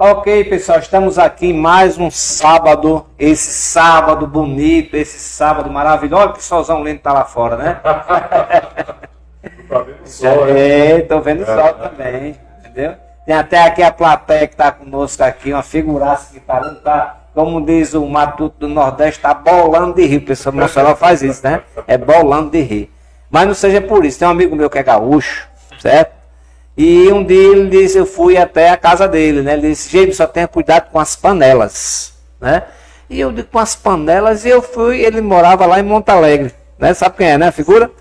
Ok, pessoal, estamos aqui em mais um sábado, esse sábado bonito, esse sábado maravilhoso. Olha que solzão lindo tá lá fora, né? Tá vendo o sol, né? Tô vendo o sol também, entendeu? Tem até aqui a plateia que tá conosco aqui, uma figuraça que tá, como diz o Matuto do Nordeste, tá bolando de rir. O pessoal emocional faz isso, né? É bolando de rir. Mas não seja por isso, tem um amigo meu que é gaúcho, certo? E um dia ele disse, eu fui até a casa dele, né? Ele disse, gente, só tenha cuidado com as panelas, né? E eu digo, com as panelas, e eu fui, ele morava lá em Monte Alegre, né? Sabe quem é, né? A figura?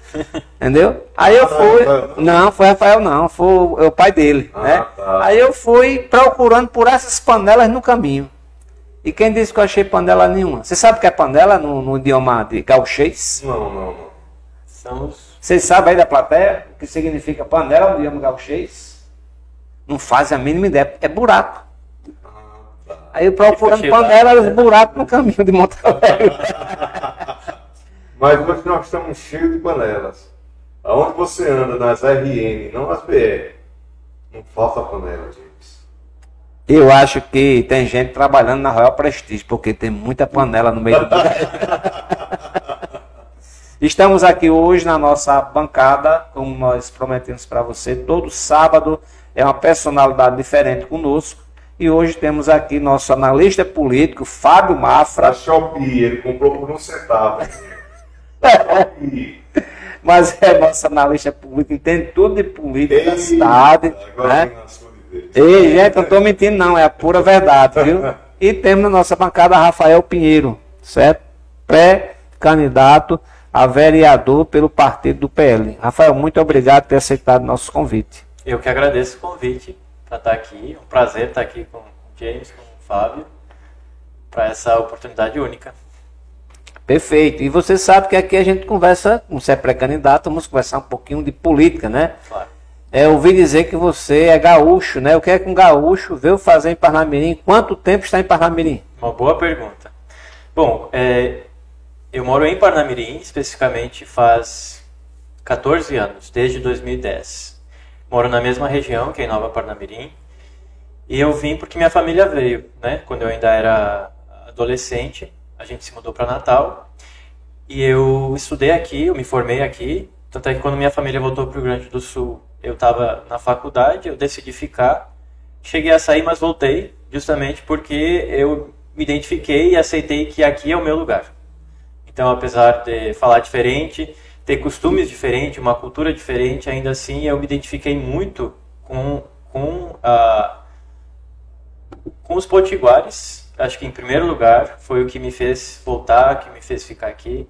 Entendeu? Aí eu fui, não, foi Rafael não, foi o pai dele, né? Tá. Aí eu fui procurando por essas panelas no caminho. E quem disse que eu achei panela nenhuma? Você sabe o que é panela no idioma de gauchês? Não. São os... Vocês sabem aí da plateia o que significa panela no idioma gauchês? Não fazem a mínima ideia, é buraco. Aí eu procurando panela, os buracos no caminho de Monte Alegre. Mas hoje nós estamos cheios de panelas. Aonde você anda, nas RN, não nas BR, não falta panela, gente. Eu acho que tem gente trabalhando na Royal Prestige, porque tem muita panela no meio do Estamos aqui hoje na nossa bancada, como nós prometemos para você, todo sábado é uma personalidade diferente conosco. E hoje temos aqui nosso analista político, Fábio Mafra. Da Shopee, ele comprou por R$1. Mas é nosso analista político, entende tudo de política da cidade. Agora Né? vem Ei, gente, eu não estou mentindo não, é a pura verdade, viu? E temos na nossa bancada Rafael Pinheiro, certo? Pré-candidato a vereador pelo partido do PL. Rafael, muito obrigado por ter aceitado nosso convite. Eu que agradeço o convite para estar aqui. É um prazer estar aqui com o James, com o Fábio, para essa oportunidade única. Perfeito. E você sabe que aqui a gente conversa, como você é pré-candidato, vamos conversar um pouquinho de política, né? Claro. Eu ouvi dizer que você é gaúcho, né? O que é que um gaúcho veio fazer em Parnamirim? Quanto tempo está em Parnamirim? Uma boa pergunta. Bom, eu moro em Parnamirim, especificamente faz 14 anos, desde 2010. Moro na mesma região, que é em Nova Parnamirim. E eu vim porque minha família veio, né? Quando eu ainda era adolescente, a gente se mudou para Natal. E eu estudei aqui, eu me formei aqui. Tanto é que quando minha família voltou para o Rio Grande do Sul, eu estava na faculdade, eu decidi ficar. Cheguei a sair, mas voltei, justamente porque eu me identifiquei e aceitei que aqui é o meu lugar. Então, apesar de falar diferente, ter costumes diferentes, uma cultura diferente, ainda assim eu me identifiquei muito com os potiguares. Acho que, em primeiro lugar, foi o que me fez voltar, que me fez ficar aqui.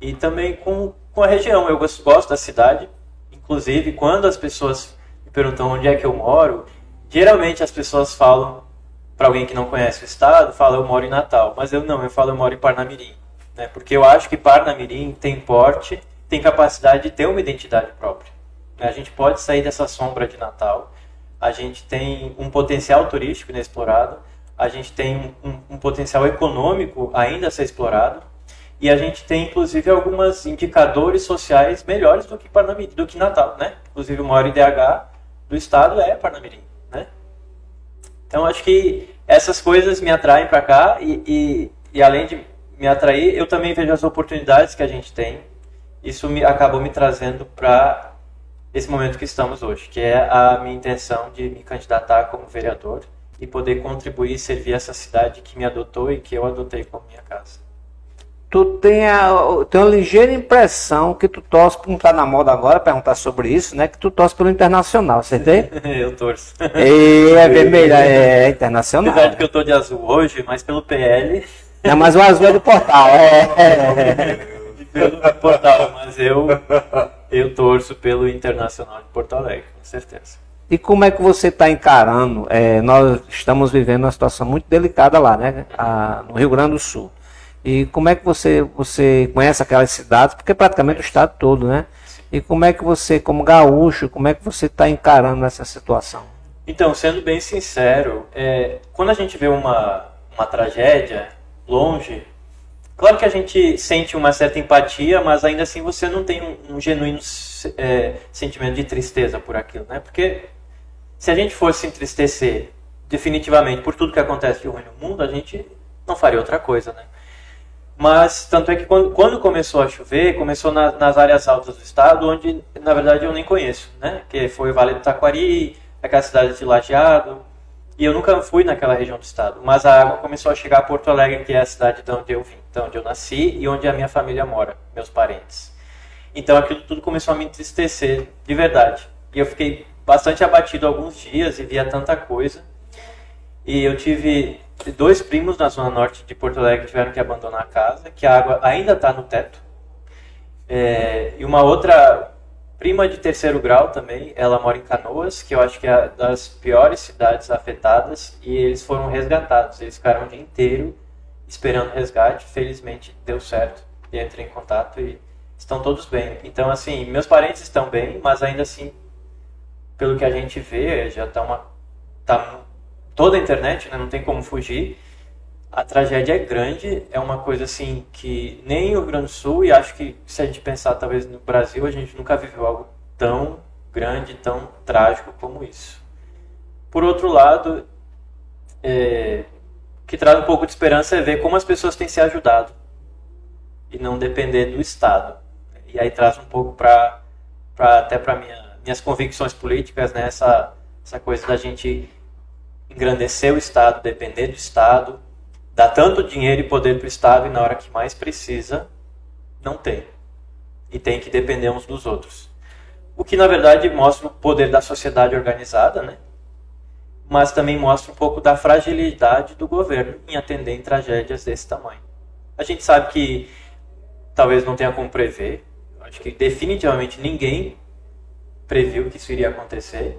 E também com a região. Eu gosto da cidade. Inclusive, quando as pessoas me perguntam onde é que eu moro, geralmente as pessoas falam, para alguém que não conhece o estado, fala eu moro em Natal. Mas eu falo eu moro em Parnamirim. Né? Porque eu acho que Parnamirim tem porte, tem capacidade de ter uma identidade própria. A gente pode sair dessa sombra de Natal, a gente tem um potencial turístico inexplorado, a gente tem um potencial econômico ainda a ser explorado, e a gente tem, inclusive, alguns indicadores sociais melhores do que Natal. Né? Inclusive, o maior IDH do estado é Parnamirim. Né? Então, acho que essas coisas me atraem para cá, e além de me atrair, eu também vejo as oportunidades que a gente tem. Isso acabou me trazendo para esse momento que estamos hoje, que é a minha intenção de me candidatar como vereador e poder contribuir e servir essa cidade que me adotou e que eu adotei como minha casa. Tu tem uma ligeira impressão que tu torce, como tá na moda agora, perguntar sobre isso, né? Que tu torce pelo Internacional, acertei? Eu torço. É vermelho, é Internacional. Apesar de que eu tô de azul hoje, mas pelo PL... Não, mas o azul é do Portal, Pelo Portal, mas eu torço pelo Internacional de Porto Alegre, com certeza. E como é que você está encarando? Nós estamos vivendo uma situação muito delicada lá, né? No Rio Grande do Sul. E como é que você conhece aquelas cidades? Porque é praticamente o estado todo, né? E como é que você, como gaúcho, como é que você está encarando essa situação? Então, sendo bem sincero, quando a gente vê uma tragédia longe, claro que a gente sente uma certa empatia, mas ainda assim você não tem um genuíno sentimento de tristeza por aquilo, né? Porque se a gente fosse entristecer definitivamente, por tudo que acontece de ruim no mundo, a gente não faria outra coisa, né? Mas, tanto é que quando começou a chover, começou nas áreas altas do estado, onde, na verdade, eu nem conheço, né? Que foi o Vale do Taquari, aquela cidade de Lajeado, e eu nunca fui naquela região do estado. Mas a água começou a chegar a Porto Alegre, que é a cidade de onde eu vim, de onde eu nasci e onde a minha família mora, meus parentes. Então, aquilo tudo começou a me entristecer, de verdade. E eu fiquei bastante abatido alguns dias e via tanta coisa. E eu tive 2 primos na zona norte de Porto Alegre que tiveram que abandonar a casa, que a água ainda está no teto. E uma outra prima de 3º grau também, ela mora em Canoas, que eu acho que é das piores cidades afetadas, e eles foram resgatados. Eles ficaram o dia inteiro esperando resgate, felizmente deu certo. E eu entrei em contato e estão todos bem. Então, assim, meus parentes estão bem, mas ainda assim, pelo que a gente vê, já tá toda a internet, né, não tem como fugir. A tragédia é grande, é uma coisa assim que nem o Rio Grande do Sul, e acho que se a gente pensar talvez no Brasil, a gente nunca viveu algo tão grande, tão trágico como isso. Por outro lado, o que traz um pouco de esperança é ver como as pessoas têm se ajudado e não depender do Estado. E aí traz um pouco até para minhas convicções políticas, né, essa coisa da gente engrandecer o Estado, depender do Estado, dar tanto dinheiro e poder para o Estado e na hora que mais precisa, não tem. E tem que depender uns dos outros. O que, na verdade, mostra o poder da sociedade organizada, né? Mas também mostra um pouco da fragilidade do governo em atender em tragédias desse tamanho. A gente sabe que talvez não tenha como prever. Acho que definitivamente ninguém previu que isso iria acontecer.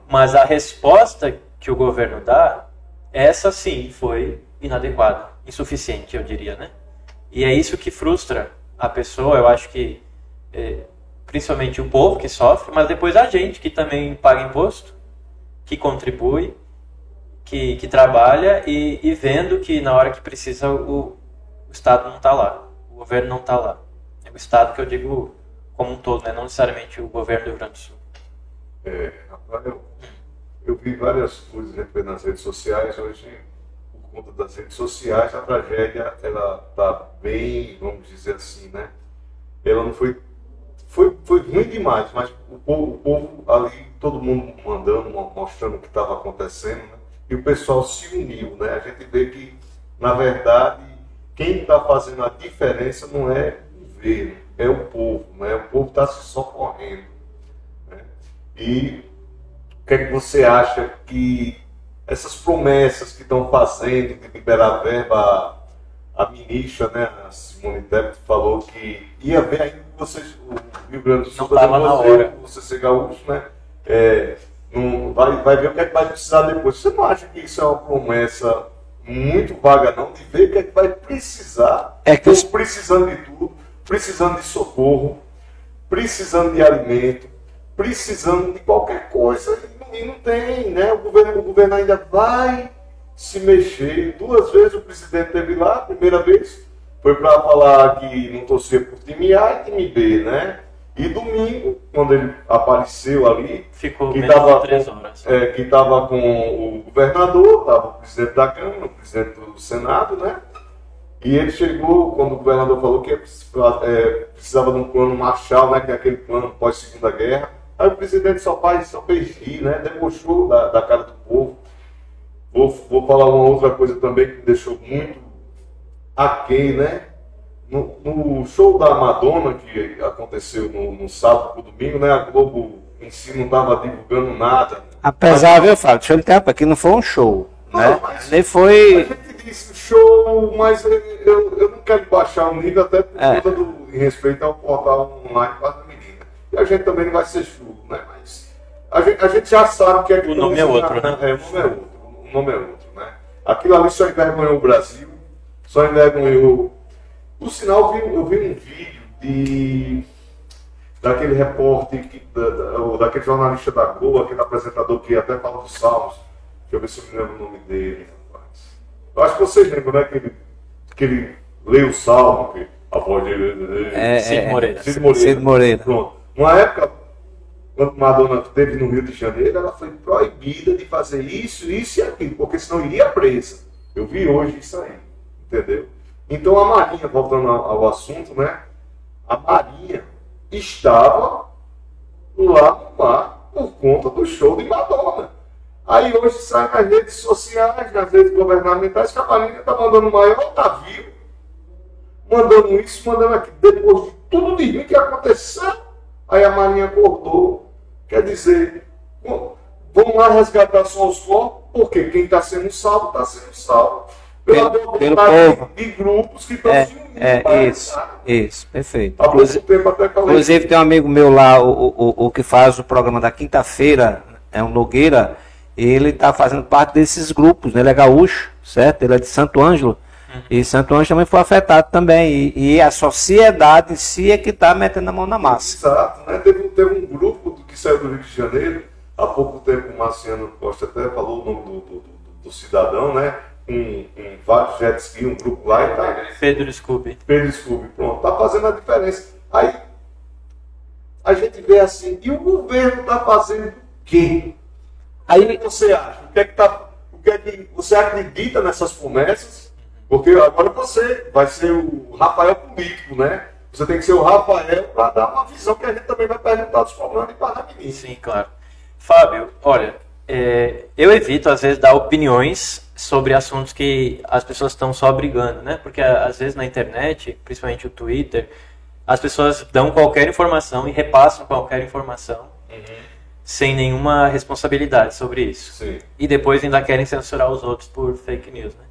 Mas a resposta que o governo dá, essa sim foi inadequada, insuficiente, eu diria, né? E é isso que frustra a pessoa, eu acho que principalmente o povo que sofre, mas depois a gente que também paga imposto, que contribui, que trabalha e vendo que na hora que precisa o Estado não está lá, o governo não está lá. É o Estado que eu digo como um todo, né? Não necessariamente o governo do Rio Grande do Sul. Rafael, eu vi várias coisas nas redes sociais. Hoje, por conta das redes sociais, a tragédia ela está bem, vamos dizer assim, né? Ela não foi ruim demais, mas o povo ali, todo mundo mandando, mostrando o que estava acontecendo, né? E o pessoal se uniu, né? A gente vê que, na verdade, quem está fazendo a diferença não é o governo, é o povo, né? O povo está se socorrendo, né? E o que é que você acha que essas promessas que estão fazendo de liberar verba, a ministra, né, a Simone Tebet, falou que ia ver ainda que vocês, o Rio Grande do Sul, você ser gaúcho, né, vai ver o que é que vai precisar depois. Você não acha que isso é uma promessa muito vaga, não, de ver o que é que vai precisar? Estão precisando de tudo, precisando de socorro, precisando de alimento, precisando de qualquer coisa, e não tem, né? O governo ainda vai se mexer. 2 vezes o presidente esteve lá. A primeira vez foi para falar que não torcia por time A e time B, né? E domingo, quando ele apareceu ali, ficou menos de 3 horas. Que estava com o governador, estava o presidente da Câmara, o presidente do Senado, né? E ele chegou, quando o governador falou que precisava de um plano Marshall, né? Que é aquele plano pós-Segunda Guerra. Aí o presidente só fez rir, né? Debochou da cara do povo. Vou falar uma outra coisa também que me deixou muito aquém, né? No show da Madonna, que aconteceu no sábado pro domingo, né? A Globo em si não estava divulgando nada. Apesar, viu, Fábio? Deixa eu interromper aqui, não foi um show, não, né? Mas nem foi... A gente disse show, mas eu não quero baixar o nível até por conta em respeito ao portal online para a menina. E a gente também não vai ser chulo, né? Mas a gente já sabe o que é que... O nome é outro, né? O nome é outro, né? Aquilo ali só envergonhou o Brasil, só envergonhou... Por sinal, eu vi um vídeo daquele repórter, daquele jornalista da Globo, aquele apresentador que até fala dos Salmos. Deixa eu ver se eu me lembro o nome dele, rapaz. Eu acho que vocês lembram, né? Que ele lê o Salmo, que a voz dele... Cid Moreira. Cid Moreira. Cid Moreira. Pronto. Uma época, quando Madonna esteve no Rio de Janeiro, ela foi proibida de fazer isso e aquilo, porque senão iria presa. Eu vi hoje isso aí, entendeu? Então a Marinha, voltando ao assunto, né? A Marinha estava lá no mar por conta do show de Madonna. Aí hoje sai nas redes sociais, nas redes governamentais, que a Marinha está mandando o maior navio, mandando isso, mandando aquilo. Depois de tudo de ruim que aconteceu, aí a Marinha acordou. Quer dizer, vamos lá resgatar só os corpos, porque quem está sendo salvo, está sendo salvo. Pelo povo. De grupos que estão se unindo. Isso, perfeito. Há pouco tempo até falei. Inclusive tem um amigo meu lá, o que faz o programa da quinta-feira, é um Nogueira, ele está fazendo parte desses grupos, né? Ele é gaúcho, certo? Ele é de Santo Ângelo. E Santo Ângelo também foi afetado também. E a sociedade em si é que está metendo a mão na massa. Exato, né? Teve um grupo que saiu do Rio de Janeiro, há pouco tempo o Marciano Costa até falou o nome do cidadão, né? Com vários jet ski, um grupo lá e tá. Pedro Scooby. Pedro Scooby, pronto, tá fazendo a diferença. Aí a gente vê assim, e o governo tá fazendo o quê? Aí o que você acha? O que é que você acredita nessas promessas? Porque agora você vai ser o Rafael político, né? Você tem que ser o Rafael para dar uma visão que a gente também vai perguntar dos problemas de Parnamirim. Sim, claro. Fábio, olha, eu evito às vezes dar opiniões sobre assuntos que as pessoas estão só brigando, né? Porque às vezes na internet, principalmente o Twitter, as pessoas dão qualquer informação e repassam qualquer informação sem nenhuma responsabilidade sobre isso. Sim. E depois ainda querem censurar os outros por fake news, né?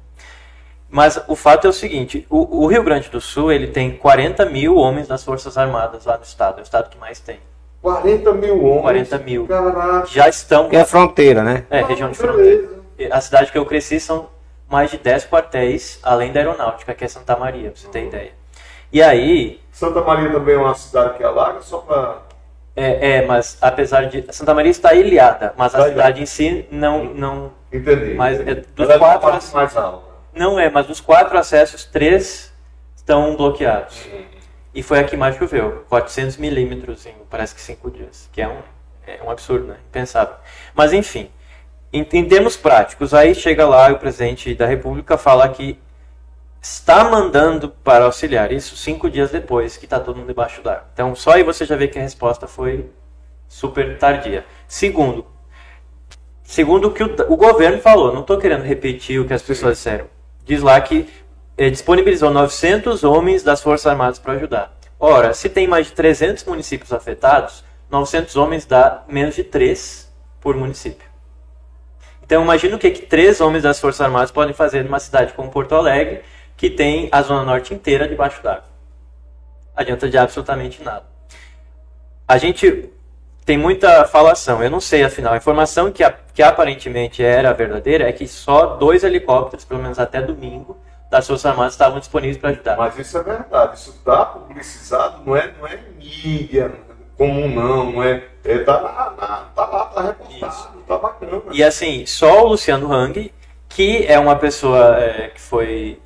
Mas o fato é o seguinte, o Rio Grande do Sul ele tem 40 mil homens das Forças Armadas lá no estado, é o estado que mais tem. 40 mil homens? 40 mil. Caraca. Já estão... Que é fronteira, né? É, região de fronteira. A cidade que eu cresci são mais de 10 quartéis, além da aeronáutica, que é Santa Maria, pra você ter ideia. E aí... Santa Maria também é uma cidade que alaga, só para... mas apesar de... Santa Maria está ilhada, mas a cidade em si não... Entendi. Mas dos ela quatro... é mais alta. Não é, mas dos 4 acessos, 3 estão bloqueados. E foi a que mais choveu, 400 milímetros em parece que 5 dias, que é um absurdo, né? Impensável. Mas enfim, em termos práticos, aí chega lá o presidente da República fala que está mandando para auxiliar, isso 5 dias depois que está todo mundo debaixo d'água. Então só aí você já vê que a resposta foi super tardia. Segundo o que o governo falou, não estou querendo repetir o que as pessoas disseram. Diz lá que disponibilizou 900 homens das Forças Armadas para ajudar. Ora, se tem mais de 300 municípios afetados, 900 homens dá menos de 3 por município. Então imagina o que 3 homens das Forças Armadas podem fazer numa cidade como Porto Alegre, que tem a Zona Norte inteira debaixo d'água. Adianta de absolutamente nada. A gente tem muita falação, eu não sei afinal, a informação que aparentemente era verdadeira é que só 2 helicópteros, pelo menos até domingo, das Forças Armadas estavam disponíveis para ajudar. Mas isso é verdade, isso está publicizado, não é mídia comum não é, tá lá, tá reportado, tá bacana. E assim, só o Luciano Hang, que é uma pessoa que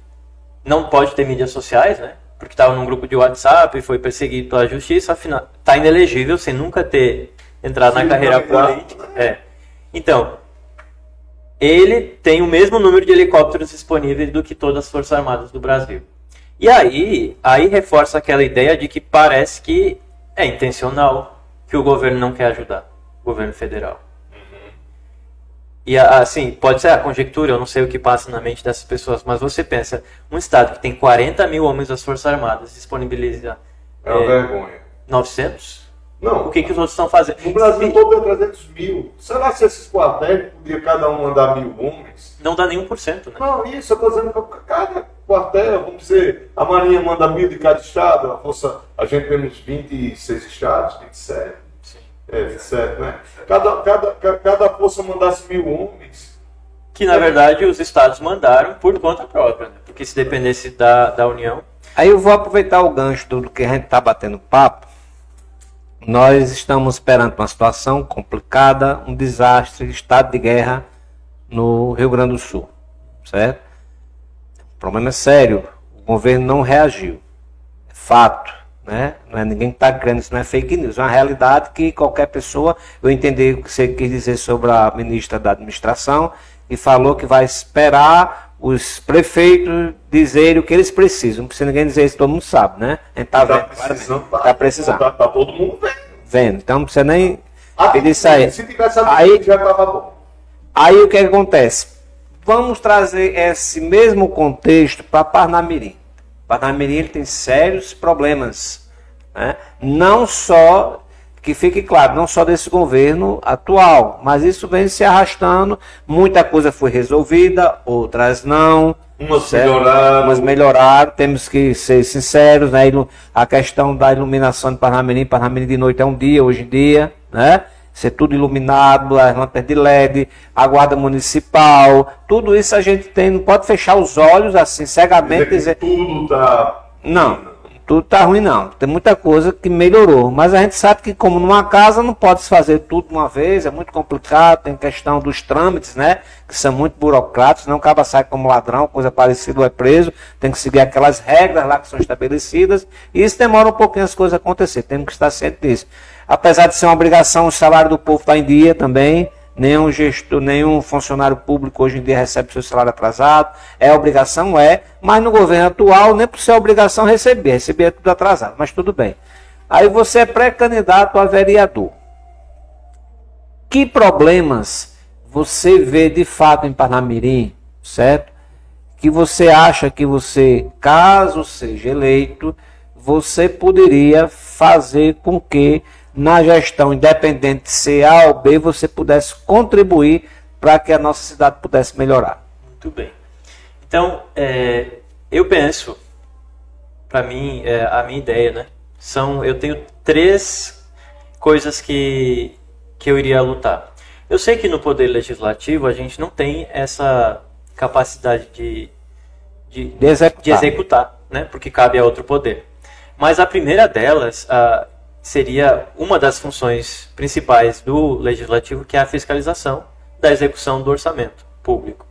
não pode ter mídias sociais, né? Porque estava num grupo de WhatsApp e foi perseguido pela justiça, afinal, está inelegível sem nunca ter entrado na carreira política. Então, ele tem o mesmo número de helicópteros disponíveis do que todas as Forças Armadas do Brasil. E aí reforça aquela ideia de que parece que é intencional, que o governo não quer ajudar, o governo federal. E assim, pode ser a conjectura, eu não sei o que passa na mente dessas pessoas, mas você pensa, um estado que tem 40 mil homens das Forças Armadas disponibiliza... É uma vergonha. 900? Não. O que os outros estão fazendo? No Brasil todo é 300 mil. Será que esses quartéis podiam cada um mandar 1.000 homens? Não dá nem 1%, né? Não, isso, eu estou dizendo que cada quartel, vamos dizer, a Marinha manda 1.000 de cada estado, a gente temos 26 estados, 27. Sim. 27, né? Cada força mandasse 1.000 homens. Que na verdade os estados mandaram por conta própria, né? Porque se dependesse da União... Aí eu vou aproveitar o gancho do que a gente está batendo papo. Nós estamos perante uma situação complicada, um desastre, estado de guerra no Rio Grande do Sul, certo? O problema é sério, o governo não reagiu, é fato, né? Não é ninguém que está crendo, isso não é fake news. É uma realidade que qualquer pessoa, eu entendi o que você quis dizer sobre a ministra da administração, e falou que vai esperar os prefeitos dizerem o que eles precisam. Não precisa ninguém dizer isso, todo mundo sabe, né? A gente está vendo. Está precisando. Tá todo mundo vendo. Então não precisa nem pedir isso aí. Se tivesse aí, já estava bom. Aí o que acontece? Vamos trazer esse mesmo contexto para Parnamirim. Parnamirim ele tem sérios problemas, né? Não só, que fique claro, não só desse governo atual, mas isso vem se arrastando. Muita coisa foi resolvida, outras não. Umas melhoraram, temos que ser sinceros, né? A questão da iluminação de Parnamirim de noite é um dia, hoje em dia, né? Ser tudo iluminado, as lâmpadas de LED, a guarda municipal, tudo isso a gente tem, não pode fechar os olhos assim, cegamente dizer... Tudo tá... Não, tudo tá ruim não, tem muita coisa que melhorou, mas a gente sabe que como numa casa não pode se fazer tudo de uma vez, é muito complicado, tem questão dos trâmites, né, que são muito burocráticos, não acaba sai como ladrão, coisa parecida, ou é preso, tem que seguir aquelas regras lá que são estabelecidas, e isso demora um pouquinho as coisas acontecer, temos que estar cientes disso. Apesar de ser uma obrigação, o salário do povo está em dia também. Nenhum gestor, nenhum funcionário público hoje em dia recebe seu salário atrasado. É obrigação, mas no governo atual, nem por ser obrigação receber é tudo atrasado, mas tudo bem. Aí você é pré-candidato a vereador. Que problemas você vê de fato em Parnamirim, certo? Que você acha que você, caso seja eleito, você poderia fazer com que na gestão, independente de ser A ou B, você pudesse contribuir para que a nossa cidade pudesse melhorar. Muito bem. Então, eu penso, para mim, a minha ideia, né? Eu tenho 3 coisas que eu iria lutar. Eu sei que no Poder Legislativo a gente não tem essa capacidade de executar, né? Porque cabe a outro poder. Mas a primeira delas... seria uma das funções principais do Legislativo, que é a fiscalização da execução do orçamento público.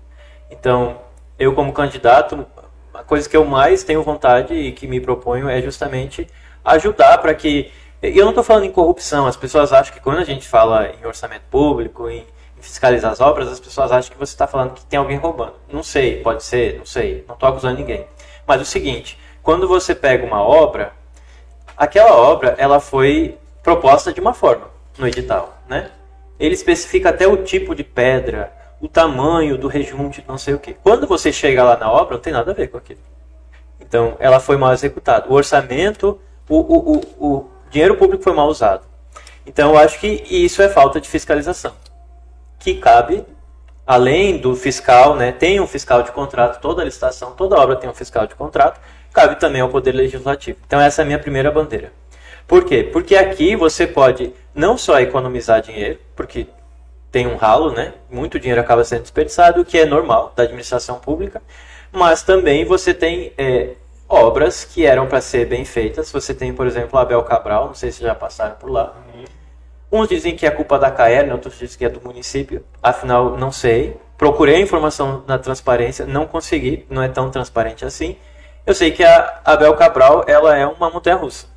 Então, eu como candidato, a coisa que eu mais tenho vontade e que me proponho é justamente ajudar para que... E eu não estou falando em corrupção, as pessoas acham que quando a gente fala em orçamento público, em fiscalizar as obras, as pessoas acham que você está falando que tem alguém roubando. Não sei, pode ser, não sei, não estou acusando ninguém. Mas o seguinte, quando você pega uma obra... Aquela obra, ela foi proposta de uma forma no edital, né? Ele especifica até o tipo de pedra, o tamanho do rejunte, não sei o quê. Quando você chega lá na obra, não tem nada a ver com aquilo. Então, ela foi mal executada. O orçamento, o dinheiro público foi mal usado. Então, eu acho que isso é falta de fiscalização. Que cabe, além do fiscal, né? Tem um fiscal de contrato, toda licitação, toda obra tem um fiscal de contrato, cabe também ao Poder Legislativo. Então essa é a minha primeira bandeira. Por quê? Porque aqui você pode não só economizar dinheiro, porque tem um ralo, né? Muito dinheiro acaba sendo desperdiçado, o que é normal da administração pública, mas também você tem obras que eram para ser bem feitas. Você tem, por exemplo, a Abel Cabral, não sei se já passaram por lá. Uns dizem que é culpa da CAERN, outros dizem que é do município, afinal não sei. Procurei a informação na transparência, não consegui, não é tão transparente assim. Eu sei que a Abel Cabral, ela é uma montanha-russa.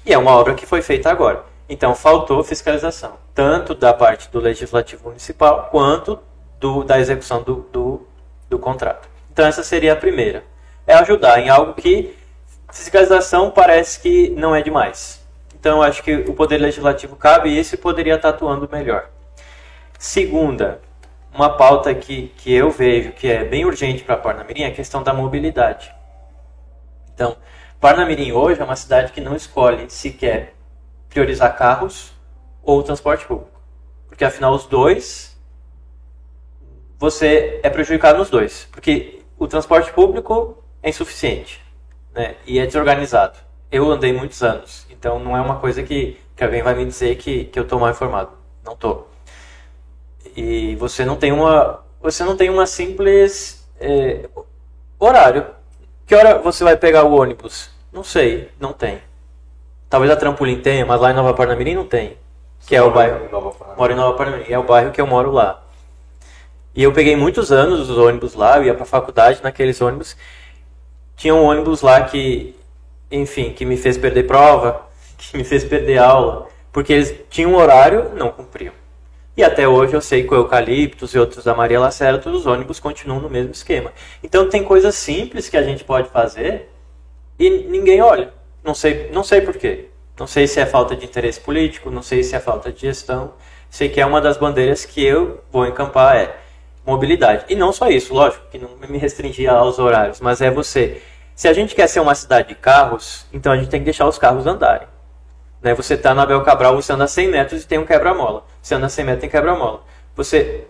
E é uma obra que foi feita agora. Então, faltou fiscalização. Tanto da parte do Legislativo Municipal, quanto da execução do contrato. Então, essa seria a primeira. É ajudar em algo que fiscalização parece que não é demais. Então, eu acho que o Poder Legislativo cabe isso e poderia estar atuando melhor. Segunda, uma pauta que eu vejo que é bem urgente para Parnamirim é a questão da mobilidade. Então, Parnamirim hoje é uma cidade que não escolhe se quer priorizar carros ou transporte público. Porque, afinal, os dois, você é prejudicado nos dois. Porque o transporte público é insuficiente, né? E é desorganizado. Eu andei muitos anos, então não é uma coisa que alguém vai me dizer que eu estou mal informado. Não estou. E você não tem uma simples horário. Que hora você vai pegar o ônibus? Não sei, não tem. Talvez a Trampolim tenha, mas lá em Nova Parnamirim não tem. Que é o bairro. Moro em Nova Parnamirim, é o bairro que eu moro lá. E eu peguei muitos anos os ônibus lá, eu ia para a faculdade naqueles ônibus. Tinha um ônibus lá que enfim, que me fez perder prova, que me fez perder aula, porque eles tinham um horário, não cumpriam. E até hoje eu sei que o Eucaliptus e outros da Maria Lacerda, todos os ônibus continuam no mesmo esquema. Então tem coisas simples que a gente pode fazer e ninguém olha. Não sei por quê. Não sei se é falta de interesse político, não sei se é falta de gestão. Sei que é uma das bandeiras que eu vou encampar é mobilidade. E não só isso, lógico, que não me restringir aos horários, mas é você. Se a gente quer ser uma cidade de carros, então a gente tem que deixar os carros andarem. Né? Você está na Abel Cabral, você anda 100 metros e tem um quebra-mola. Você anda 100 metros e tem quebra-mola. Você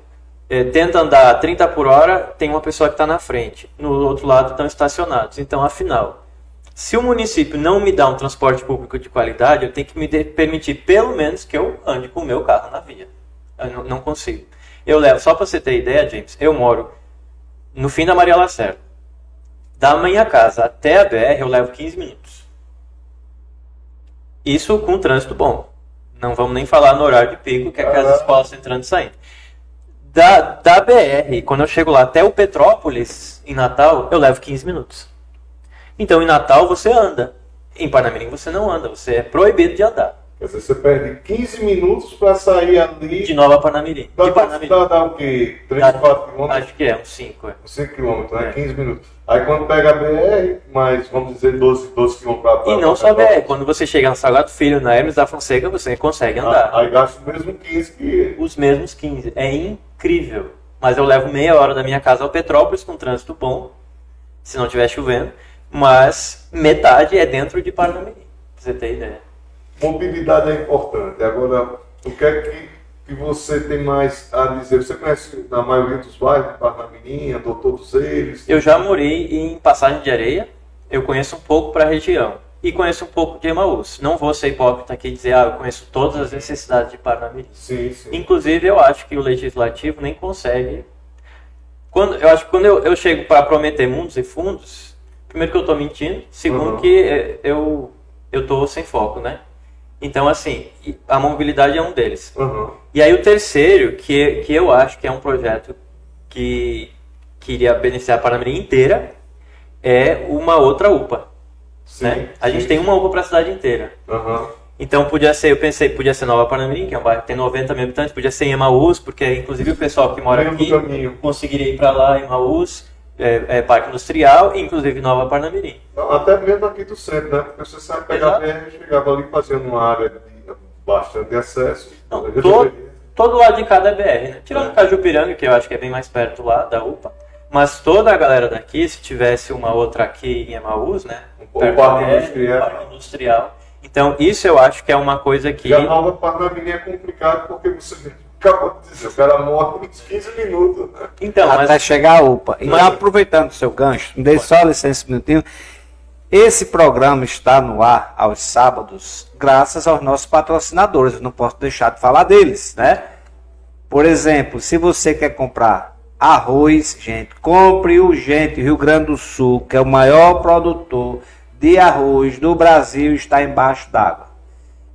tenta andar 30 por hora, tem uma pessoa que está na frente. No outro lado estão estacionados. Então, afinal, se o município não me dá um transporte público de qualidade, eu tenho que me permitir pelo menos que eu ande com o meu carro na via. Eu não consigo. Eu levo, só para você ter ideia, James, eu moro no fim da Maria Lacerda. Da minha casa até a BR eu levo 15 minutos. Isso com trânsito bom. Não vamos nem falar no horário de pico, que é que as escolas estão entrando e saindo. Da BR, quando eu chego lá até o Petrópolis, em Natal, eu levo 15 minutos. Então, em Natal, você anda. Em Parnamirim, você não anda. Você é proibido de andar. Quer dizer, você perde 15 minutos para sair ali... De Nova Parnamirim. Dá o quê? 3, 4 quilômetros? Acho que é, uns 5. 5 quilômetros, né? 15 minutos. Aí quando pega a BR, mais, vamos dizer, 12 quilômetros para... E não só a BR. Quando você chega no Salgado Filho, na Hermes da Fonseca, você consegue andar. Aí gasta o mesmo 15 que... Os mesmos 15. É incrível. Mas eu levo meia hora da minha casa ao Petrópolis com trânsito bom, se não estiver chovendo. Mas metade é dentro de Parnamirim, pra você ter ideia. Mobilidade é importante. Agora, o que é que você tem mais a dizer? Você conhece a maioria dos bairros de Parnamirim, andou todos eles? Eu já morei em Passagem de Areia, eu conheço um pouco para a região e conheço um pouco de Emaús. Não vou ser hipócrita aqui e dizer, eu conheço todas as necessidades de Parnamirim. Sim, sim. Inclusive, eu acho que o Legislativo nem consegue... Eu acho que quando eu chego para prometer mundos e fundos, primeiro que eu estou mentindo, segundo que eu estou sem foco, né? Então, assim, a mobilidade é um deles. E aí o terceiro, que eu acho que é um projeto que iria beneficiar a Parnamirim inteira, é uma outra UPA. Sim, né? A gente tem uma UPA para a cidade inteira. Então podia ser, eu pensei, podia ser Nova Parnamirim, que é um bairro que tem 90 mil habitantes, podia ser em Emaús, porque inclusive o pessoal que mora aqui conseguiria ir para lá, Emaús, Parque Industrial, inclusive Nova Parnamirim. Não, até mesmo aqui do centro, né? Porque você sabe pegar a BR, chegava ali fazendo uma área de bastante acesso. Não, todo lado de cada é BR, né? Tirando Cajupiranga, que eu acho que é bem mais perto lá da UPA. Mas toda a galera daqui, se tivesse uma outra aqui em Emaús, né? O Parque Industrial. Então, isso eu acho que é uma coisa que... E a Nova Parnamirim é complicado porque você acabou de dizer, o cara morre uns 15 minutos. Né? Então, até chegar a UPA. Então, aproveitando o seu gancho, me dê só licença um minutinho. Esse programa está no ar aos sábados, graças aos nossos patrocinadores. Eu não posso deixar de falar deles, né? Por exemplo, se você quer comprar arroz, gente, compre urgente. Rio Grande do Sul, que é o maior produtor de arroz do Brasil, está embaixo d'água.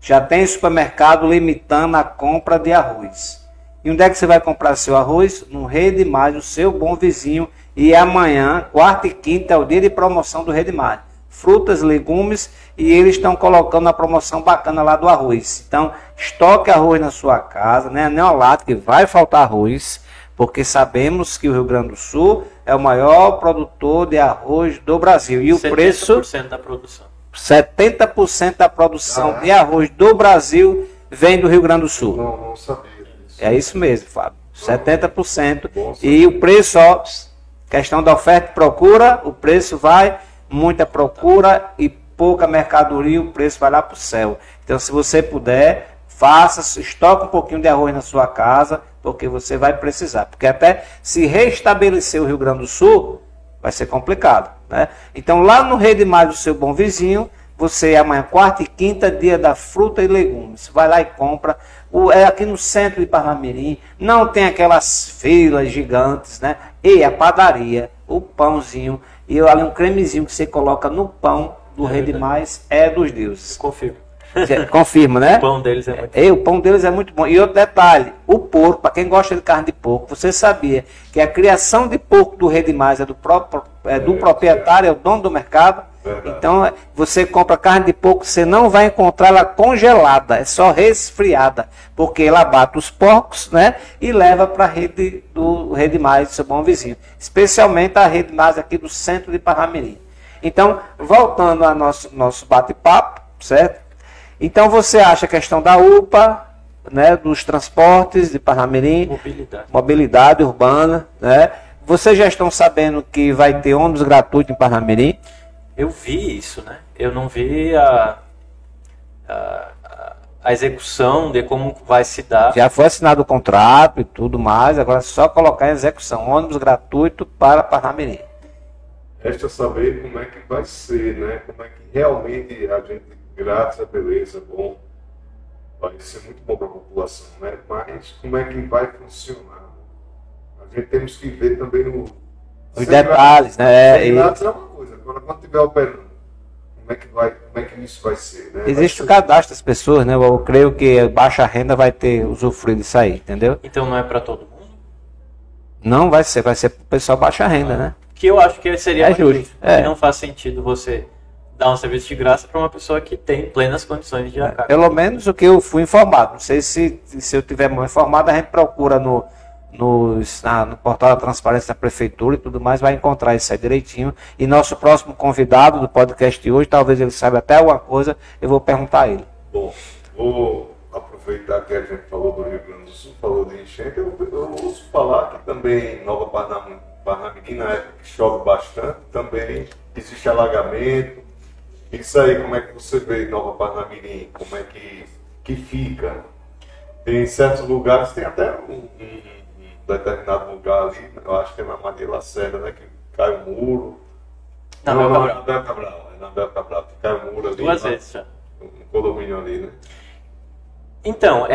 Já tem supermercado limitando a compra de arroz. E onde é que você vai comprar seu arroz? No Rede Mais, o seu bom vizinho. E amanhã, quarta e quinta, é o dia de promoção do Rede Mais. Frutas, legumes, e eles estão colocando uma promoção bacana lá do arroz. Então, estoque arroz na sua casa, né? Neolato, que vai faltar arroz, porque sabemos que o Rio Grande do Sul é o maior produtor de arroz do Brasil. E o preço... 70% da produção. 70% da produção de arroz do Brasil vem do Rio Grande do Sul. Não sabia disso. É isso mesmo, Fábio. 70%. E o preço, ó, questão da oferta e procura, o preço vai, muita procura e pouca mercadoria, o preço vai lá para o céu. Então, se você puder, faça, estoque um pouquinho de arroz na sua casa, porque você vai precisar. Porque até se restabelecer o Rio Grande do Sul, vai ser complicado, né? Então, lá no Rede Mais do seu bom vizinho, você amanhã, quarta e quinta, dia da fruta e legumes. Vai lá e compra. É aqui no centro de Parnamirim, não tem aquelas filas gigantes, né? E a padaria, o pãozinho, e ali um cremezinho que você coloca no pão do Rede Mais é dos deuses. Confirmo. Confirma, né? O pão deles é muito bom. O pão deles é muito bom. E outro detalhe, o porco, para quem gosta de carne de porco, você sabia que a criação de porco do Rede Mais é do proprietário, é o dono do mercado. Verdade. Então, você compra carne de porco, você não vai encontrar ela congelada, é só resfriada, porque ela bate os porcos, né, e leva para a rede do Rede Mais, seu bom vizinho, especialmente a Rede Mais aqui do centro de Parnamirim. Então, voltando ao nosso bate-papo, certo? Então, você acha a questão da UPA, né, dos transportes de Parnamirim, mobilidade urbana, né? Vocês já estão sabendo que vai ter ônibus gratuito em Parnamirim? Eu vi isso, né? Eu não vi a execução de como vai se dar. Já foi assinado o contrato e tudo mais, agora é só colocar em execução. Ônibus gratuito para Parnamirim. Resta saber como é que vai ser, né? Como é que realmente a gente, grátis a beleza, bom, vai ser muito bom para a população, né? Mas como é que vai funcionar? A gente temos que ver também os detalhes, né? Grátis é uma coisa, agora quando estiver operando, como é que isso vai ser, né? Existe o cadastro das pessoas, né? Eu creio que baixa renda vai ter usufruído disso aí, entendeu? Então não é para todo mundo? Não vai ser para o pessoal baixa renda, né? Que eu acho que seria mais justo. Que não faz sentido você dar um serviço de graça para uma pessoa que tem plenas condições de arcar. Pelo menos o que eu fui informado. Não sei se eu tiver mal informado, a gente procura no portal da transparência da prefeitura e tudo mais, vai encontrar isso aí direitinho. E nosso próximo convidado do podcast de hoje, talvez ele saiba até alguma coisa, eu vou perguntar a ele. Bom, vou aproveitar que a gente falou do Rio Grande do Sul, falou de enchente, eu ouço falar que também em Nova Parnamirim, na época que chove bastante, também existe alagamento. Isso aí, como é que você vê em Nova Parnamirim? Como é que fica? Tem certos lugares, tem até um determinado lugar ali, eu acho que é na Maria Lacerda, né, que cai um muro. Na Bel Cabral, que cai um muro ali. 2 vezes já. Um condomínio ali, né? Então,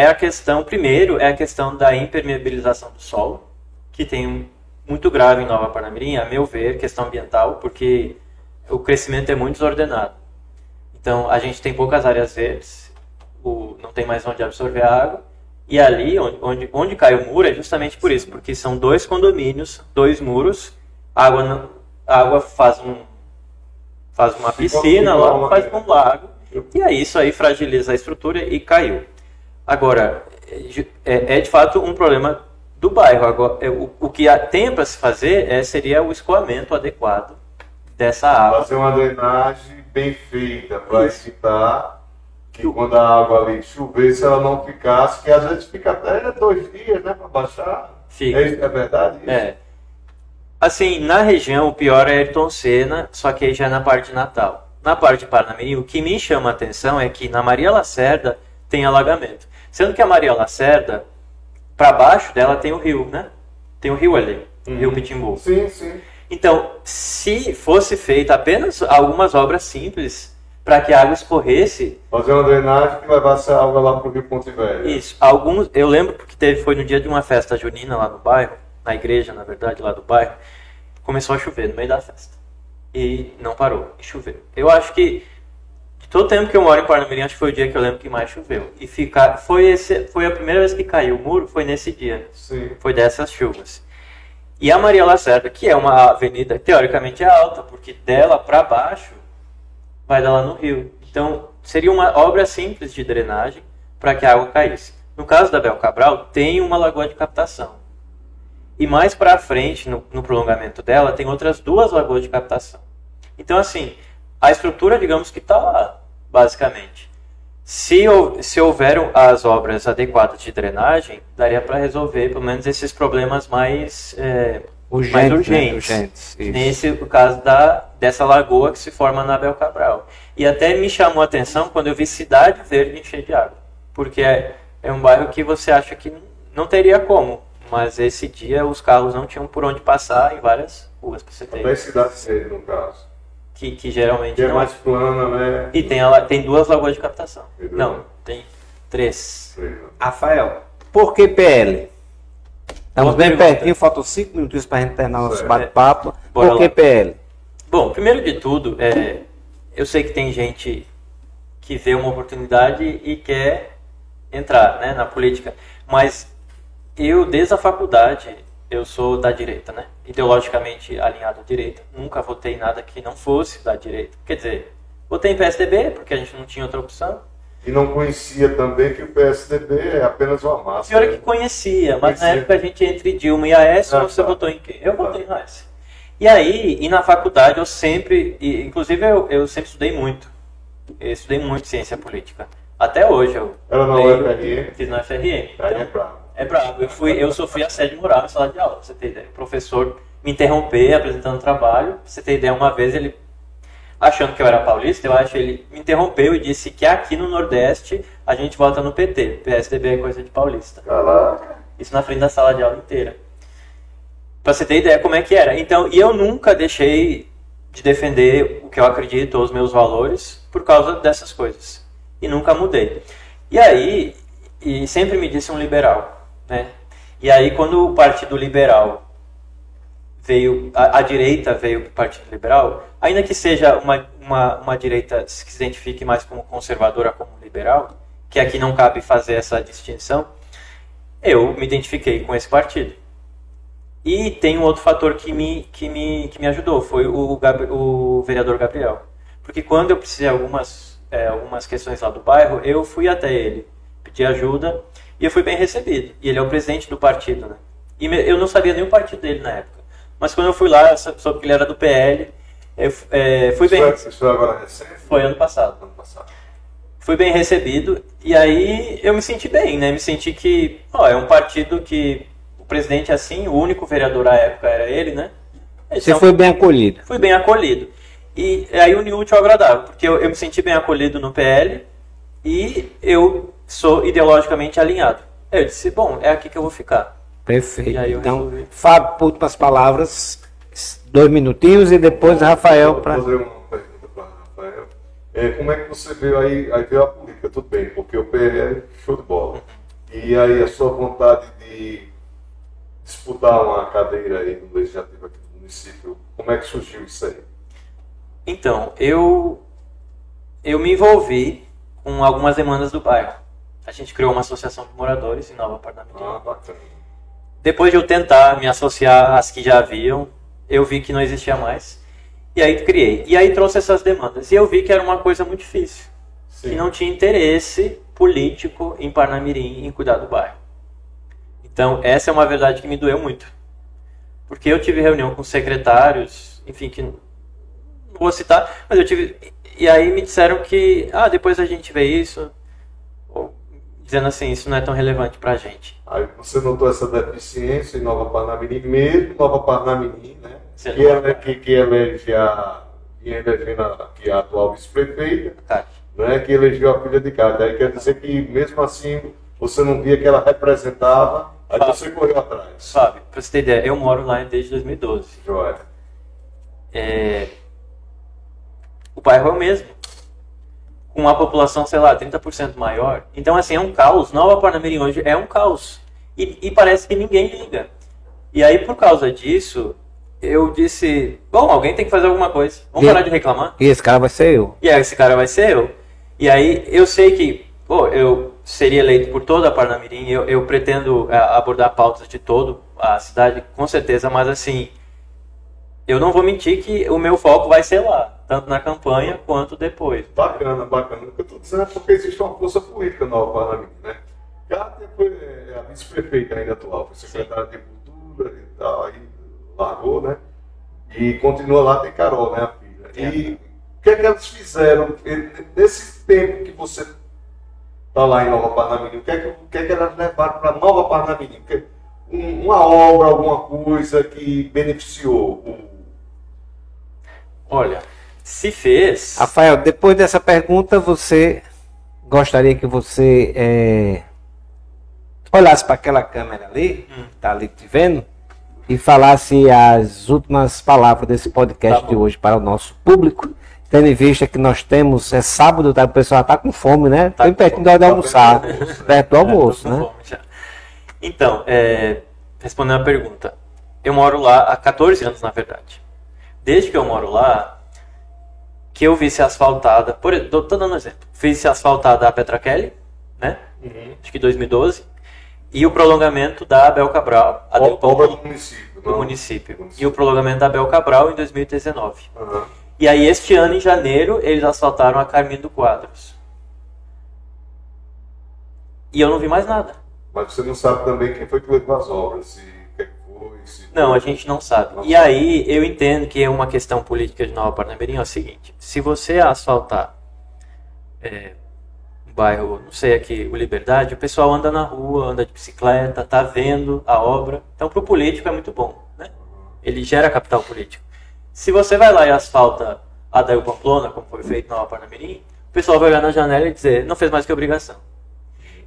primeiro é a questão da impermeabilização do solo, que tem muito grave em Nova Parnamirim, a meu ver, questão ambiental, porque o crescimento é muito desordenado. Então, a gente tem poucas áreas verdes, não tem mais onde absorver a água, e ali, onde cai o muro, é justamente por isso, porque são 2 condomínios, 2 muros, a água faz uma piscina lá, faz um lago, e aí isso aí fragiliza a estrutura e caiu. Agora, é de fato um problema do bairro. Agora, o que tem para se fazer seria o escoamento adequado dessa água. Fazer uma drenagem bem feita para evitar que quando a água ali chover, se ela não ficasse, que às vezes fica até 2 dias, né, para baixar. Fica. É verdade isso? É. Assim, na região, o pior é Ayrton Senna, só que aí já é na parte de Natal. Na parte de Parnamirim, o que me chama a atenção é que na Maria Lacerda tem alagamento. Sendo que a Maria Lacerda, para baixo dela tem o rio, né? Tem o rio ali, o Rio Pitimbu. Sim, sim. Então, se fosse feita apenas algumas obras simples para que a água escorresse... Fazer uma drenagem que levasse a água lá para o Rio Ponte Velha. Isso. Eu lembro porque foi no dia de uma festa junina lá no bairro, na igreja, na verdade, lá do bairro, começou a chover no meio da festa. E não parou, e choveu. Eu acho que, de todo o tempo que eu moro em Parnamirim, acho que foi o dia que eu lembro que mais choveu. E foi a primeira vez que caiu o muro, foi nesse dia. Sim. Foi dessas chuvas. E a Maria Lacerda, que é uma avenida teoricamente alta, porque dela para baixo vai dar lá no rio. Então, seria uma obra simples de drenagem para que a água caísse. No caso da Bel Cabral, tem uma lagoa de captação. E mais para frente, no prolongamento dela, tem outras 2 lagoas de captação. Então, assim, a estrutura, digamos que está lá, basicamente. Se houver as obras adequadas de drenagem, daria para resolver, pelo menos, esses problemas mais urgentes. Nesse caso dessa lagoa que se forma na Bel Cabral. E até me chamou a atenção quando eu vi Cidade Verde encher de água. Porque é um bairro que você acha que não teria como. Mas esse dia os carros não tinham por onde passar em várias ruas, para você ter. Até Cidade Verde, no caso. Que geralmente que é mais plana, né? E tem 2 lagoas de captação. Não, tem 3. Rafael, por que PL? Estamos bem pertinho, faltam 5 minutos para a gente terminar o nosso bate-papo. Por que PL? Bom, primeiro de tudo, eu sei que tem gente que vê uma oportunidade e quer entrar, né, na política, mas eu, desde a faculdade, eu sou da direita, né? Ideologicamente alinhado à direita. Nunca votei em nada que não fosse da direita. Quer dizer, votei em PSDB porque a gente não tinha outra opção. E não conhecia também que o PSDB é apenas uma massa. Pior é que conhecia, mas na época a gente entre Dilma e Aécio, você votou em quem? Eu votei no Aécio. E aí, e na faculdade eu sempre, inclusive eu sempre estudei muito. Eu estudei muito ciência política. Até hoje eu Era na UFRN? Fiz na UFRN. Aí é bravo. É bravo. Eu sofri assédio moral em sala de aula, pra você ter ideia. O professor me interrompeu apresentando trabalho. Pra você ter ideia, uma vez ele, achando que eu era paulista, eu acho que ele me interrompeu e disse que aqui no Nordeste a gente vota no PT. PSDB é coisa de paulista. Caraca. Isso na frente da sala de aula inteira. Pra você ter ideia como é que era. Então, e eu nunca deixei de defender o que eu acredito, os meus valores, por causa dessas coisas. E nunca mudei. E aí, e sempre me disse um liberal, né? E aí, quando o Partido Liberal veio, a direita veio para o Partido Liberal, ainda que seja uma direita que se identifique mais como conservadora, como liberal, que aqui não cabe fazer essa distinção, eu me identifiquei com esse partido. E tem um outro fator que me ajudou, foi o vereador Gabriel. Porque quando eu precisei algumas questões lá do bairro, eu fui até ele, pedi ajuda, e eu fui bem recebido. E ele é o presidente do partido, né? E eu não sabia nem o partido dele na época. Mas quando eu fui lá, eu soube que ele era do PL, fui bem... Isso foi agora recente? Foi ano passado. Fui bem recebido, e aí eu me senti bem, né? Me senti que, é um partido que o presidente é assim, o único vereador à época era ele, né? Então, você foi bem acolhido. Fui bem acolhido. E aí uni útil ao agradável, porque eu me senti bem acolhido no PL e eu sou ideologicamente alinhado. Eu disse, bom, é aqui que eu vou ficar. Perfeito. E aí eu então, resolvi. Fábio, por últimas palavras, 2 minutinhos e depois Rafael para... Vou fazer uma pergunta para Rafael. Como é que você veio aí veio a política? Tudo bem, porque o PL show de bola. E aí a sua vontade de disputar uma cadeira aí no Legislativo aqui do município, como é que surgiu isso aí? Então, eu me envolvi com algumas demandas do bairro. A gente criou uma associação de moradores em Nova Parnamirim. Bacana. Depois de eu tentar me associar às que já haviam, eu vi que não existia mais. E aí criei. E aí trouxe essas demandas. E eu vi que era uma coisa muito difícil. Sim. Que não tinha interesse político em Parnamirim em cuidar do bairro. Então, essa é uma verdade que me doeu muito. Porque eu tive reunião com secretários, enfim, que não vou citar, mas eu tive... E aí me disseram que, depois a gente vê isso, ou, dizendo assim, isso não é tão relevante pra gente. Aí você notou essa deficiência em Nova Parnamirim, mesmo Nova Parnamirim, né? Que elege a atual vice-prefeita, né? Que elegeu a filha de Cátia. Aí quer dizer que mesmo assim você não via que ela representava, aí Fábio, você correu atrás. Fábio, pra você ter ideia, eu moro lá desde 2012. Joia. O bairro é o mesmo. Com uma população, sei lá, 30% maior. Então, assim, é um caos. Nova Parnamirim hoje é um caos. E parece que ninguém liga. E aí, por causa disso, eu disse, bom, alguém tem que fazer alguma coisa. Vamos parar de reclamar. E esse cara vai ser eu. E aí, esse cara vai ser eu. E aí, eu sei que, eu seria eleito por toda a Parnamirim. Eu pretendo abordar pautas de toda a cidade, com certeza. Mas, assim, eu não vou mentir que o meu foco vai ser lá. Tanto na campanha quanto depois. Bacana. O que eu estou dizendo é porque existe uma força política na Nova Parnamirim, né? Cátia foi a vice-prefeita ainda atual, foi secretária de Cultura e tal, aí largou, né? E continua lá, tem Carol, né, a filha. E o que é que elas fizeram nesse tempo que você está lá em Nova Parnamirim? O que é que elas levaram para Nova Parnamirim? Uma obra, alguma coisa que beneficiou Olha, se fez... Rafael, depois dessa pergunta, você gostaria que você olhasse para aquela câmera ali, que está ali te vendo, e falasse as últimas palavras desse podcast de hoje para o nosso público, tendo em vista que nós temos, é sábado, o pessoal está com fome, né? Está perto de almoçar, perto do almoço, né? Então, respondendo a pergunta, eu moro lá há 14 anos, na verdade. Desde que eu moro lá, que eu vi ser asfaltada, estou dando um exemplo, vi ser asfaltada a Petra Kelly, né? Acho que 2012, E o prolongamento da Abel Cabral. Obra do município. Do município. E o prolongamento da Abel Cabral em 2019. Uhum. E aí, este ano, em janeiro, eles asfaltaram a Carmindo Quadros. E eu não vi mais nada. Mas você não sabe também quem foi que levou as obras, se quem foi, se... Não, a gente não sabe. E aí, eu entendo que é uma questão política de Nova Parnamirim, é o seguinte, se você asfaltar um bairro, não sei aqui, o Liberdade, o pessoal anda na rua, anda de bicicleta, tá vendo a obra. Então, para o político é muito bom, né? Ele gera capital político. Se você vai lá e asfalta a Dail Pamplona, como foi feito na Nova Parnamirim, o pessoal vai olhar na janela e dizer, não fez mais que obrigação.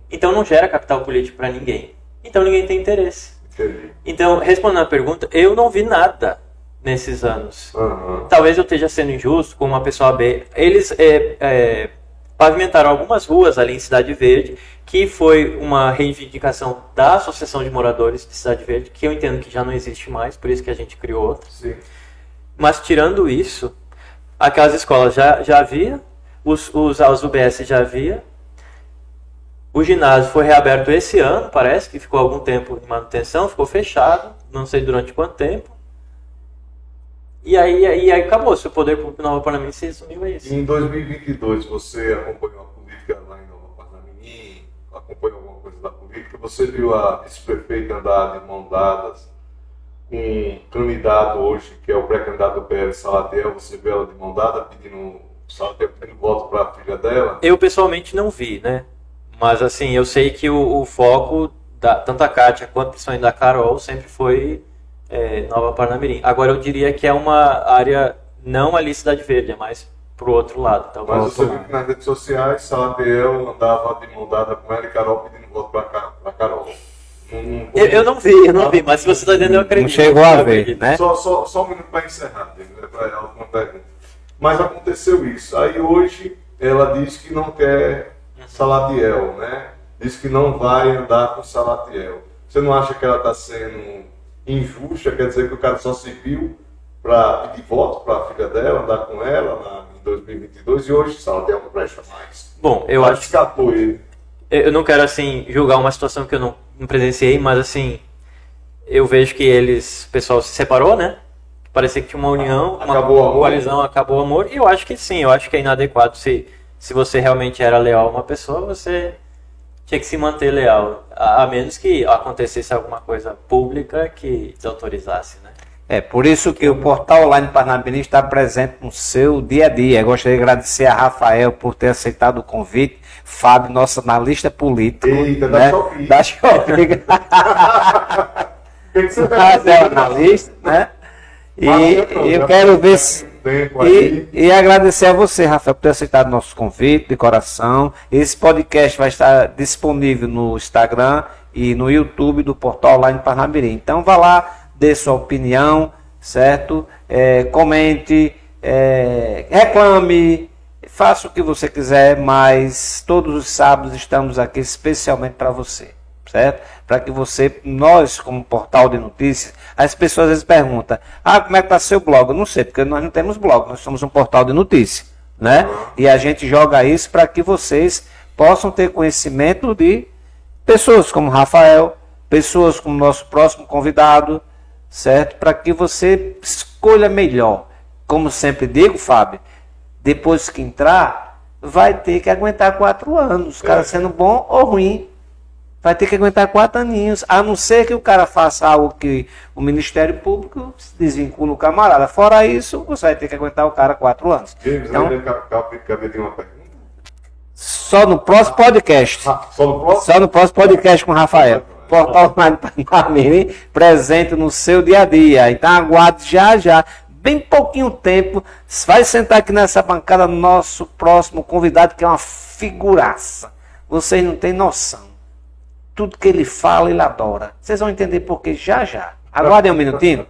Então não gera capital político para ninguém. Então ninguém tem interesse. Entendi. Então, respondendo a pergunta, eu não vi nada nesses anos. Uhum. Talvez eu esteja sendo injusto com uma pessoa B. Eles pavimentaram algumas ruas ali em Cidade Verde, que foi uma reivindicação da Associação de Moradores de Cidade Verde, que eu entendo que já não existe mais, por isso que a gente criou outra. Sim. Mas tirando isso, aquelas escolas já havia, as UBS já havia, o ginásio foi reaberto esse ano, parece que ficou algum tempo em manutenção, ficou fechado, não sei durante quanto tempo. E aí acabou-se o poder público Nova Parnamirim se resumiu a isso. E em 2022 você acompanhou a política lá em Nova Parnamirim, acompanhou alguma coisa da política, você viu a vice-prefeita andar de mãos dadas com um candidato hoje, que é o pré-candidato do PL, Salatiel, você viu ela de mão dada pedindo voto para a filha dela? Eu pessoalmente não vi, né? Mas assim, eu sei que o foco, tanto a Kátia quanto principalmente da Carol, sempre foi Nova Parnamirim. Agora eu diria que é uma área não ali Cidade Verde, é mais pro outro lado. Então, mas você viu que nas redes sociais, Salatiel andava de mão dada com ela e Carol pedindo voto para Carol. Eu não vi, mas se você está dizendo, eu acredito. Não chegou a ver, né? Só um minuto para encerrar, para ela uma pergunta. Mas aconteceu isso. Aí hoje ela diz que não quer Salatiel, né? Diz que não vai andar com Salatiel. Você não acha que ela está sendo injusta? Quer dizer que o cara só se viu para pedir voto para a filha dela, andar com ela em 2022 e hoje Salatiel não presta mais. Bom, eu acho que escapou ele. Eu não quero assim julgar uma situação que eu não presenciei, mas assim eu vejo que o pessoal se separou, né? Parecia que tinha uma união, uma coalizão, acabou o amor. E eu acho que sim, eu acho que é inadequado. Se você realmente era leal a uma pessoa, você tinha que se manter leal, a menos que acontecesse alguma coisa pública que desautorizasse, né? É por isso que o Portal Online Parnamirim está presente no seu dia a dia. Eu gostaria de agradecer a Rafael por ter aceitado o convite. Fábio, nosso analista político. Eita, né? Da Shopee. É analista, né? E eu quero ver se... E agradecer a você, Rafael, por ter aceitado nosso convite de coração. Esse podcast vai estar disponível no Instagram e no YouTube do Portal Online Parnamirim. Então vá lá, dê sua opinião, certo? Comente, reclame, faça o que você quiser, mas todos os sábados estamos aqui especialmente para você, certo? Para que nós como portal de notícias, as pessoas às vezes perguntam, como é que está seu blog? Eu não sei, porque nós não temos blog, nós somos um portal de notícias, né? E a gente joga isso para que vocês possam ter conhecimento de pessoas como Rafael, pessoas como nosso próximo convidado, certo? Para que você escolha melhor. Como sempre digo, Fábio, depois que entrar, vai ter que aguentar 4 anos. O cara sendo bom ou ruim, vai ter que aguentar 4 aninhos. A não ser que o cara faça algo que o Ministério Público se desvincula o camarada. Fora isso, você vai ter que aguentar o cara 4 anos. Então, uma pergunta? Só no próximo podcast. Só no próximo podcast com o Rafael. Portal Online Parnamirim, presente no seu dia a dia. Então aguarde já, bem pouquinho tempo, vai sentar aqui nessa bancada nosso próximo convidado, que é uma figuraça. Vocês não têm noção. Tudo que ele fala, ele adora. Vocês vão entender por quê já. Aguardem um minutinho.